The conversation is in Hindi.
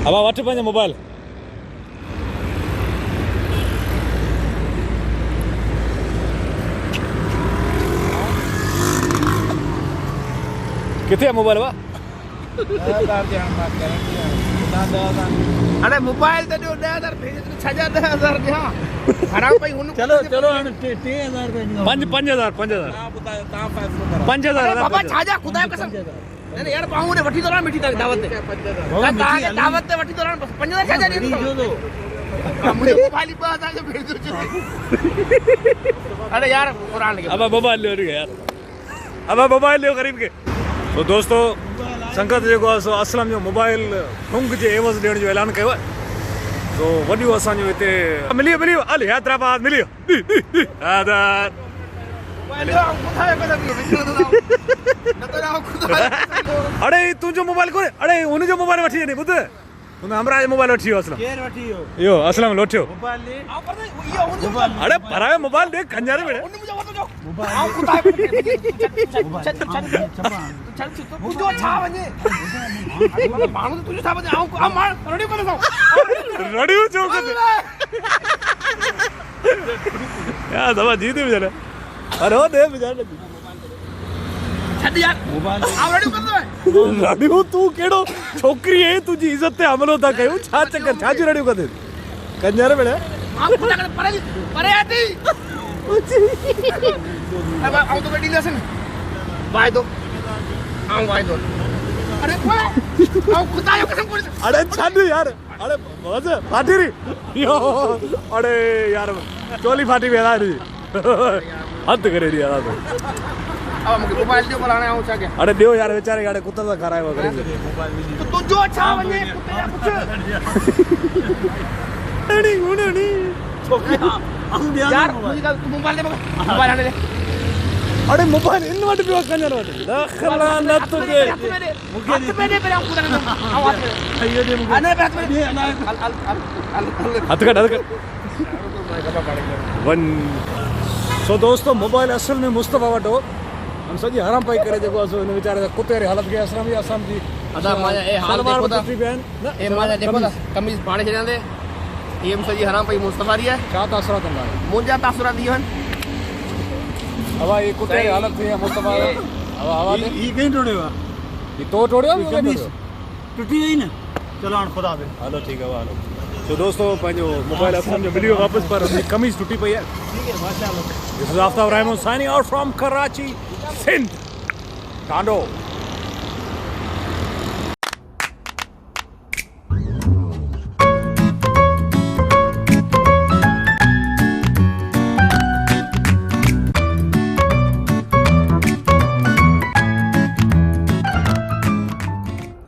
अब वठ पंहिंजो मोबाइल किथे है मोबाइल वा अरे मोबाइल तो 10,000 भेज 6,000 दिया खराब भाई हुन चलो चलो 3000 रुपए 5000 बाबा छाजा खुदा कसम नहीं यार पाऊं ने वठी तो मिठी तक दावत ते दावत ते वठी तो 5000 छाजा नहीं दो मुझे मोबाइल 2000 जो भेज दो अरे यार कुरान लगे अब मोबाइल ले यार अब मोबाइल ले गरीब के तो दोस्तों संगत जो असलम जो मोबाइल हुंग जे एवज़ ॾियण जो ऐलान कयो तो वॾियो असांजो हिते मिलियो हल हैदराबाद मिलियो अड़े तुंहिंजो मोबाइल कोन्हे अड़े हुनजो मोबाइल वठी वञे ॿुध हुन हमरा जो मोबाइल वठी वियो असलम केर वठी इहो असलम लोटियो मोबाइल ले अड़े भरायो मोबाइल दे खंजर में मुझो छा वने माण्हू तुझो छा वने आऊं मां रडियो करे सो रडियो चो यार दवा जीते बेचारा अरे ओ दे बेचारा छड यार मोबाइल आ रडियो कर दो रडियो तू केड़ो छोकरी है तुझी इज्जत ते हमलो था कयो छा चक्कर छा जी रडियो कर दे कंजर बेड़े आ खुदा कर परे आती अब आऊं तो बेटी लेसन वाय दो आऊं वाय दो अरे कोई आऊं खुदा यो कसम कोई अरे छड यार अरे बस फाटी री यो अरे यार चोली फाटी वेला री हद करे री यार अब मुझे मोबाइल दियो बोलाने आऊं छा के अरे दियो यार बेचारे गाड़े कुत्ता सा खराब हो गई तो तुझो छा वने कुत्ते जा कुछ अड़ी उड़ी यार मुझे मोबाइल दे मोबाइल आने दे अरे मोबाइल इन वट पियो कंजर वट दखला न तुझे मुझे दे पे आऊं खुदा आऊं हाथ में ये दे अने पे हाथ में हाथ कट वन सो दोस्तों मोबाइल असल में मुस्तफा वटो हम सजी हराम पाई करे देखो असो इन बेचारे कुत्ते री हालत के असलम या असम जी अदा माया ए हाल देखो ता ए माया देखो ता कमीज पाड़े छे दे ये सजी हराम पाई मुस्तफा री है क्या तासुरात अंदा मुझे तासुरात दियो हन हवा ये कुत्ते री हालत थी मुस्तफा हवा दे ई कहीं टोड़ेवा ये तो टोड़ियो कमीज टूटी गई ना चलो हां खुदा दे हेलो ठीक है हेलो तो दोस्तों पंहिंजो मोबाइल असलम जो मिलियो वापस पर उनकी कमीज टूटी पई है ठीक है माशाल्लाह this is Aftab Rahmoon signing out from Karachi Sindh टांडो